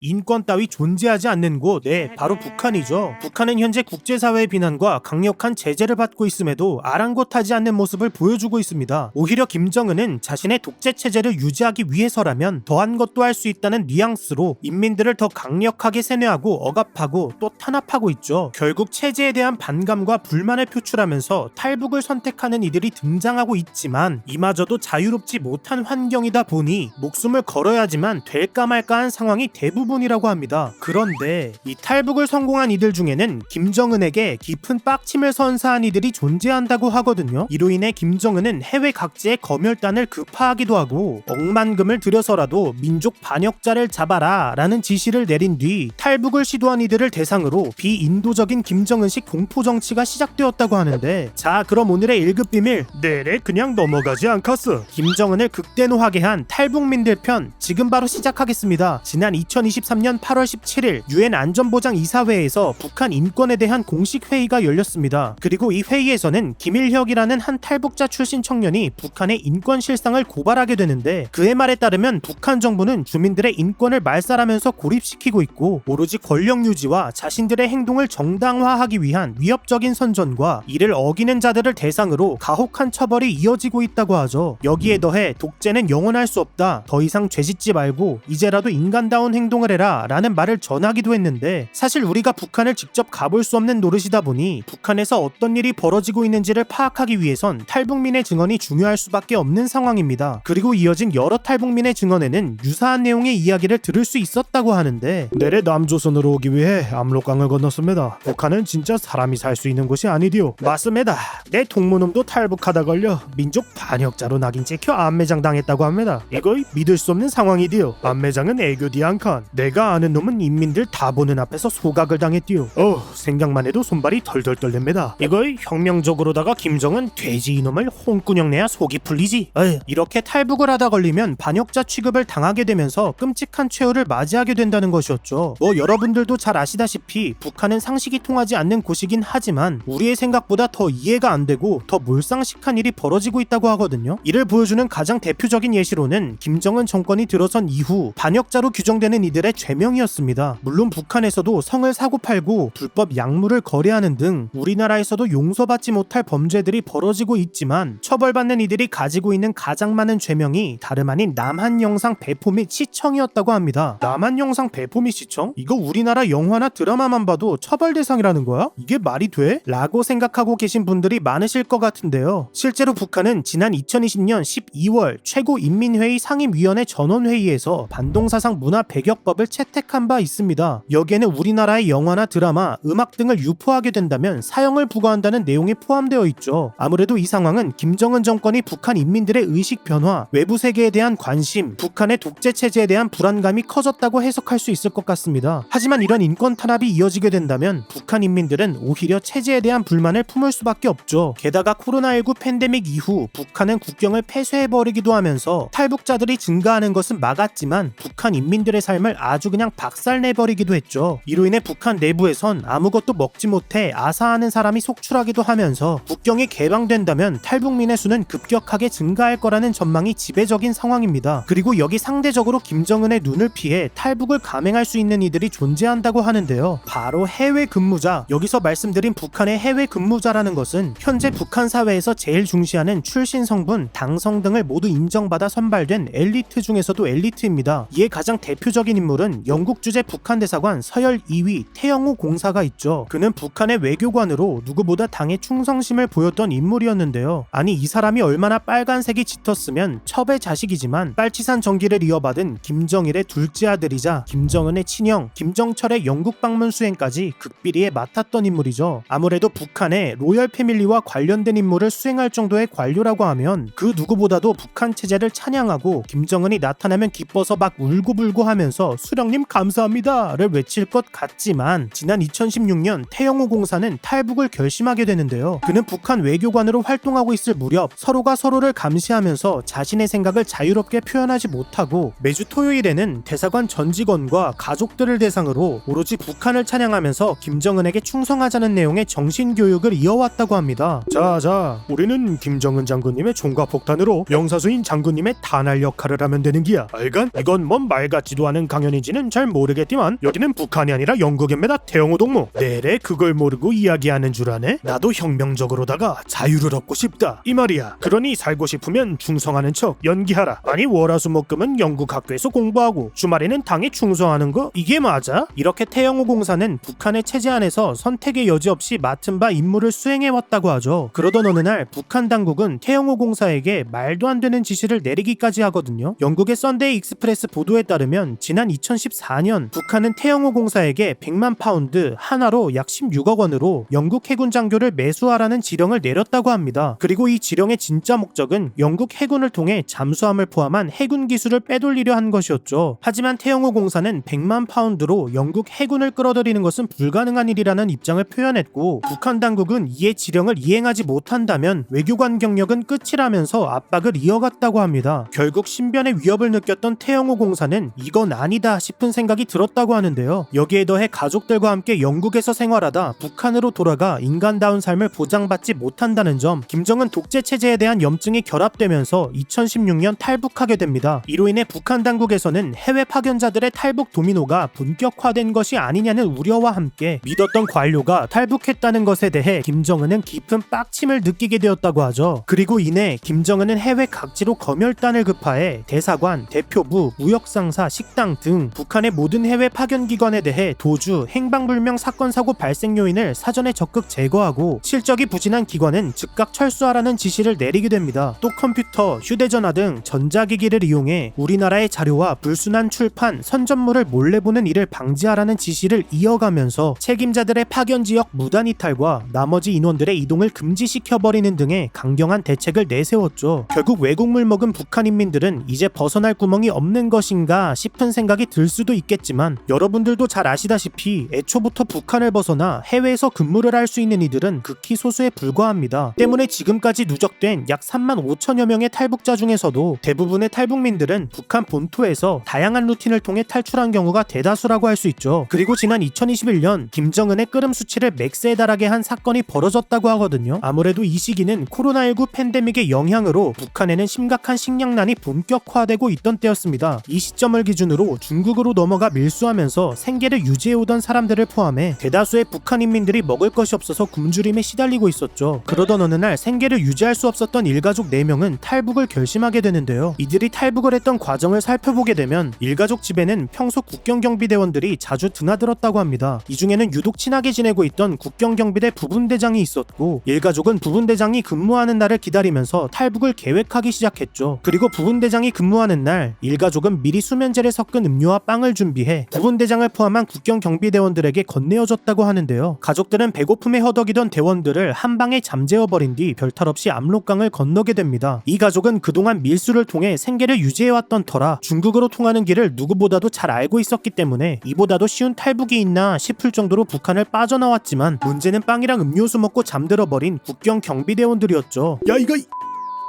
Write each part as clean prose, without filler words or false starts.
인권 따위 존재하지 않는 곳, 바로 북한이죠. 북한은 현재 국제사회의 비난과 강력한 제재를 받고 있음에도 아랑곳하지 않는 모습을 보여주고 있습니다. 오히려 김정은은 자신의 독재 체제를 유지하기 위해서라면 더한 것도 할 수 있다는 뉘앙스로 인민들을 더 강력하게 세뇌하고 억압하고 또 탄압하고 있죠. 결국 체제에 대한 반감과 불만을 표출하면서 탈북을 선택하는 이들이 등장하고 있지만 이마저도 자유롭지 못한 환경이다 보니 목숨을 걸어야지만 될까 말까한 상황이 대부분이라고 합니다. 그런데 이 탈북을 성공한 이들 중에는 김정은에게 깊은 빡침을 선사한 이들이 존재한다고 하거든요. 이로 인해 김정은은 해외 각지의 검열단을 급파하기도 하고 억만금을 들여서라도 민족 반역자를 잡아라 라는 지시를 내린 뒤 탈북을 시도한 이들을 대상으로 비인도적인 김정은식 공포정치가 시작되었다고 하는데, 자 그럼 오늘의 1급 비밀 내래 그냥 넘어가지 않겠어. 김정은을 극대노하게 한 탈북민들 편 지금 바로 시작하겠습니다. 지난 2023년 8월 17일 유엔 안전보장이사회에서 북한 인권에 대한 공식 회의가 열렸습니다. 그리고 이 회의에서는 김일혁이라는 한 탈북자 출신 청년이 북한의 인권 실상을 고발하게 되는데, 그의 말에 따르면 북한 정부는 주민들의 인권을 말살하면서 고립시키고 있고 오로지 권력 유지와 자신들의 행동을 정당화하기 위한 위협적인 선전과 이를 어기는 자들을 대상으로 가혹한 처벌이 이어지고 있다고 하죠. 여기에 더해 독재는 영원할 수 없다, 더 이상 죄짓지 말고 이제라도 인간다운 행동을 해라 라는 말을 전하기도 했는데, 사실 우리가 북한을 직접 가볼 수 없는 노릇이다 보니 북한에서 어떤 일이 벌어지고 있는지를 파악하기 위해선 탈북민의 증언이 중요할 수밖에 없는 상황입니다. 그리고 이어진 여러 탈북민의 증언에는 유사한 내용의 이야기를 들을 수 있었다고 하는데, 내래 남조선으로 오기 위해 압록강을 건넜습니다. 북한은 진짜 사람이 살 수 있는 곳이 아니디요. 맞습니다. 내 동무놈도 탈북하다 걸려 민족 반역자로 낙인 찍혀 안매장 당했다고 합니다. 이거 믿을 수 없는 상황이디요. 안매장은 애교디 한칸. 내가 아는 놈은 인민들 다 보는 앞에서 소각을 당했디요. 생각만 해도 손발이 덜덜 떨립니다. 이거 혁명적으로다가 김정은 돼지 이놈을 홍군형 내야 속이 풀리지. 이렇게 탈북을 하다 걸리면 반역자 취급을 당하게 되면서 끔찍한 최후를 맞이하게 된다는 것이었죠. 여러분들도 잘 아시다시피 북한은 상식이 통하지 않는 곳이긴 하지만 우리의 생각보다 더 이해가 안 되고 더 몰상식한 일이 벌어지고 있다고 하거든요. 이를 보여주는 가장 대표적인 예시로는 김정은 정권이 들어선 이후 반역자로 규정되는 이들의 죄명이었습니다. 물론 북한에서도 성을 사고팔고 불법 약물을 거래하는 등 우리나라에서도 용서받지 못할 범죄들이 벌어지고 있지만 처벌받는 이들이 가지고 있는 가장 많은 죄명이 다름 아닌 남한 영상 배포 및 시청이었다고 합니다. 남한 영상 배포 및 시청? 이거 우리나라 영화나 드라마만 봐도 처벌 대상이라는 거야? 이게 말이 돼? 라고 생각하고 계신 분들이 많으실 것 같은데요. 실제로 북한은 지난 2020년 12월 최고인민회의 상임위원회 전원회의에서 반동사상 문화 배격법을 채택한 바 있습니다. 여기에는 우리나라의 영화나 드라마, 음악 등을 유포하게 된다면 사형을 부과한다는 내용이 포함되어 있죠. 아무래도 이 상황은 김정은 정권이 북한 인민들의 의식 변화, 외부 세계에 대한 관심, 북한의 독재 체제에 대한 불안감이 커졌다고 해석할 수 있을 것 같습니다. 하지만 이런 인권 탄압이 이어지게 된다면 북한 인민들은 오히려 체제에 대한 불만을 품을 수밖에 없죠. 게다가 코로나19 팬데믹 이후 북한은 국경을 폐쇄해버리기도 하면서 탈북자들이 증가하는 것은 막았지만 북한 인민들의 삶을 아주 그냥 박살내버리기도 했죠. 이로 인해 북한 내부에선 아무것도 먹지 못해 아사하는 사람이 속출하기도 하면서 국경이 개방된다면 탈북민의 수는 급격하게 증가할 거라는 전망이 지배적인 상황입니다. 그리고 여기 상대적으로 김정은의 눈을 피해 탈북을 감행할 수 있는 이들이 존재한다고 하는데요. 바로 해외 근무자. 여기서 말씀드린 북한의 해외 근무자라는 것은 현재 북한 사회에서 제일 중시하는 출신 성분, 당성 등을 모두 인정받아 선발된 엘리트 중에서도 엘리트입니다. 이에 가장 대표적인 인물은 영국 주재 북한 대사관 서열 2위 태영호 공사가 있죠. 그는 북한의 외교관으로 누구보다 당에 충성심을 보였던 인물이었는데요. 아니 이 사람이 얼마나 빨간색이 짙었으면 첩의 자식이지만 빨치산 정기를 이어받은 김정일의 둘째 아들이자 김정은의 친형 김정철의 영국 방문 수행까지 극비리에 맡았던 인물이죠. 아무래도 북한의 로열 패밀리와 관련된 임무를 수행할 정도의 관료라고 하면 그 누구보다도 북한 체제를 찬양하고 김정은이 나타나면 기뻐서 막 울고불고 하면서 수령님 감사합니다를 외칠 것 같지만 지난 2016년 태영호 공사는 탈북을 결심하게 되는데요. 그는 북한 외교관으로 활동하고 있을 무렵 서로가 서로를 감시하면서 자신의 생각을 자유롭게 표현하지 못하고 매주 토요일에는 대사관 전 직원과 가족들을 대상으로 오로지 북한을 찬양하면서 김정은에게 충성하자는 내용의 정신교육을 이어왔다고 합니다. 자, 우리는 김정은 장군님의 총과폭탄으로 명사수인 장군님의 탄할 역할을 하면 되는 기야. 알간? 이건 뭔 말 같지도 않은 강연 년인지는 잘 모르겠지만 여기는 북한이 아니라 영국입니다. 태영호 동무. 내래 그걸 모르고 이야기하는 줄 아네? 나도 혁명적으로다가 자유를 얻고 싶다 이 말이야. 그러니 살고 싶으면 충성하는 척 연기하라. 아니 월화수목금은 영국 학교에서 공부하고 주말에는 당에 충성하는 거 이게 맞아? 이렇게 태영호 공사는 북한의 체제 안에서 선택의 여지 없이 맡은 바 임무를 수행해왔다고 하죠. 그러던 어느 날 북한 당국은 태영호 공사에게 말도 안 되는 지시를 내리기까지 하거든요. 영국의 썬데이 익스프레스 보도에 따르면 지난 2014년 북한은 태영호 공사에게 100만 파운드 하나로 약 16억 원으로 영국 해군 장교를 매수하라는 지령을 내렸다고 합니다. 그리고 이 지령의 진짜 목적은 영국 해군을 통해 잠수함을 포함한 해군 기술을 빼돌리려 한 것이었죠. 하지만 태영호 공사는 100만 파운드로 영국 해군을 끌어들이는 것은 불가능한 일이라는 입장을 표현했고 북한 당국은 이에 지령을 이행하지 못한다면 외교관 경력은 끝이라면서 압박을 이어갔다고 합니다. 결국 신변의 위협을 느꼈던 태영호 공사는 이건 아니다 싶은 생각이 들었다고 하는데요. 여기에 더해 가족들과 함께 영국에서 생활하다 북한으로 돌아가 인간다운 삶을 보장받지 못한다는 점, 김정은 독재 체제에 대한 염증이 결합되면서 2016년 탈북하게 됩니다. 이로 인해 북한 당국에서는 해외 파견자들의 탈북 도미노가 본격화된 것이 아니냐는 우려와 함께 믿었던 관료가 탈북했다는 것에 대해 김정은은 깊은 빡침을 느끼게 되었다고 하죠. 그리고 이내 김정은은 해외 각지로 검열단을 급파해 대사관, 대표부, 무역상사, 식당 등 북한의 모든 해외 파견기관에 대해 도주, 행방불명 사건 사고 발생 요인을 사전에 적극 제거하고 실적이 부진한 기관은 즉각 철수하라는 지시를 내리게 됩니다. 또 컴퓨터, 휴대전화 등 전자기기를 이용해 우리나라의 자료와 불순한 출판, 선전물을 몰래 보는 일을 방지하라는 지시를 이어가면서 책임자들의 파견 지역 무단 이탈과 나머지 인원들의 이동을 금지시켜버리는 등의 강경한 대책을 내세웠죠. 결국 외국물 먹은 북한 인민들은 이제 벗어날 구멍이 없는 것인가 싶은 생각이 들 수도 있겠지만 여러분들도 잘 아시다시피 애초부터 북한을 벗어나 해외에서 근무를 할 수 있는 이들은 극히 소수에 불과합니다. 때문에 지금까지 누적된 약 3만 5천여 명의 탈북자 중에서도 대부분의 탈북민들은 북한 본토에서 다양한 루틴을 통해 탈출한 경우가 대다수라고 할 수 있죠. 그리고 지난 2021년 김정은의 끓음 수치를 맥스에 달하게 한 사건이 벌어졌다고 하거든요. 아무래도 이 시기는 코로나19 팬데믹의 영향으로 북한에는 심각한 식량난이 본격화되고 있던 때였습니다. 이 시점을 기준으로 중국으로 넘어가 밀수하면서 생계를 유지해오던 사람들을 포함해 대다수의 북한 인민들이 먹을 것이 없어서 굶주림에 시달리고 있었죠. 그러던 어느 날 생계를 유지할 수 없었던 일가족 4명은 탈북을 결심하게 되는데요. 이들이 탈북을 했던 과정을 살펴보게 되면 일가족 집에는 평소 국경경비대원들이 자주 드나들었다고 합니다. 이 중에는 유독 친하게 지내고 있던 국경경비대 부분대장이 있었고 일가족은 부분대장이 근무하는 날을 기다리면서 탈북을 계획하기 시작했죠. 그리고 부분대장이 근무하는 날 일가족은 미리 수면제를 섞은 음료와 빵을 준비해 부분대장을 포함한 국경경비대원들에게 건네어줬다고 하는데요. 가족들은 배고픔에 허덕이던 대원들을 한 방에 잠재워버린 뒤 별탈 없이 압록강을 건너게 됩니다. 이 가족은 그동안 밀수를 통해 생계를 유지해왔던 터라 중국으로 통하는 길을 누구보다도 잘 알고 있었기 때문에 이보다도 쉬운 탈북이 있나 싶을 정도로 북한을 빠져나왔지만 문제는 빵이랑 음료수 먹고 잠들어버린 국경 경비대원들이었죠. 야 이거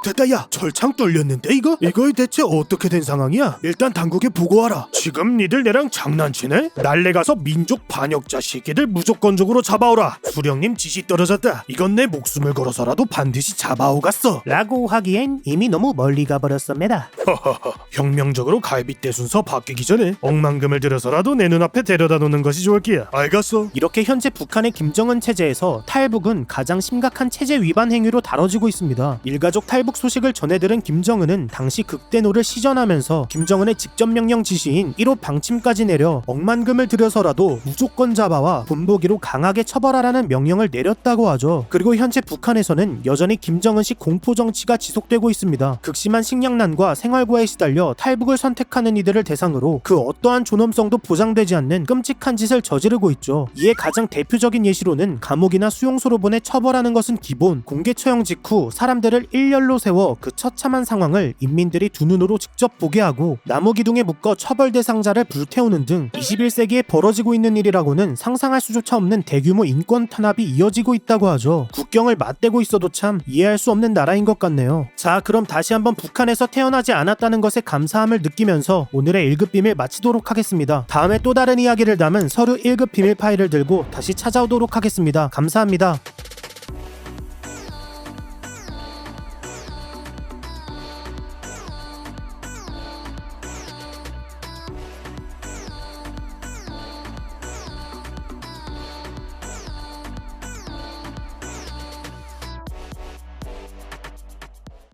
됐다. 야 철창 뚫렸는데 이거 대체 어떻게 된 상황이야? 일단 당국에 보고하라. 지금 니들 내랑 장난치네? 날래 가서 민족 반역자 새끼들 무조건적으로 잡아오라. 수령님 지시 떨어졌다. 이건 내 목숨을 걸어서라도 반드시 잡아오갔어 라고 하기엔 이미 너무 멀리 가버렸습니다. 허허허 혁명적으로 갈빗대 순서 바뀌기 전에 억만금을 들여서라도 내 눈앞에 데려다 놓는 것이 좋을기야. 알겠어. 이렇게 현재 북한의 김정은 체제에서 탈북은 가장 심각한 체제 위반 행위로 다뤄지고 있습니다. 일가족 탈북 소식을 전해들은 김정은은 당시 극대노를 시전하면서 김정은의 직접 명령 지시인 1호 방침까지 내려 억만금을 들여서라도 무조건 잡아와 본보기로 강하게 처벌하라는 명령을 내렸다고 하죠. 그리고 현재 북한에서는 여전히 김정은식 공포 정치가 지속되고 있습니다. 극심한 식량난과 생활고에 시달려 탈북을 선택하는 이들을 대상으로 그 어떠한 존엄성도 보장되지 않는 끔찍한 짓을 저지르고 있죠. 이에 가장 대표적인 예시로는 감옥이나 수용소로 보내 처벌하는 것은 기본, 공개 처형 직후 사람들을 일렬로 세워 그 처참한 상황을 인민들이 두 눈으로 직접 보게 하고 나무 기둥에 묶어 처벌 대상자를 불태우는 등 21세기에 벌어지고 있는 일이라고는 상상할 수조차 없는 대규모 인권 탄압이 이어지고 있다고 하죠. 국경을 맞대고 있어도 참 이해할 수 없는 나라인 것 같네요. 자, 그럼 다시 한번 북한에서 태어나지 않았다는 것에 감사함을 느끼면서 오늘의 1급 비밀 마치도록 하겠습니다. 다음에 또 다른 이야기를 담은 서류 1급 비밀 파일을 들고 다시 찾아오도록 하겠습니다. 감사합니다.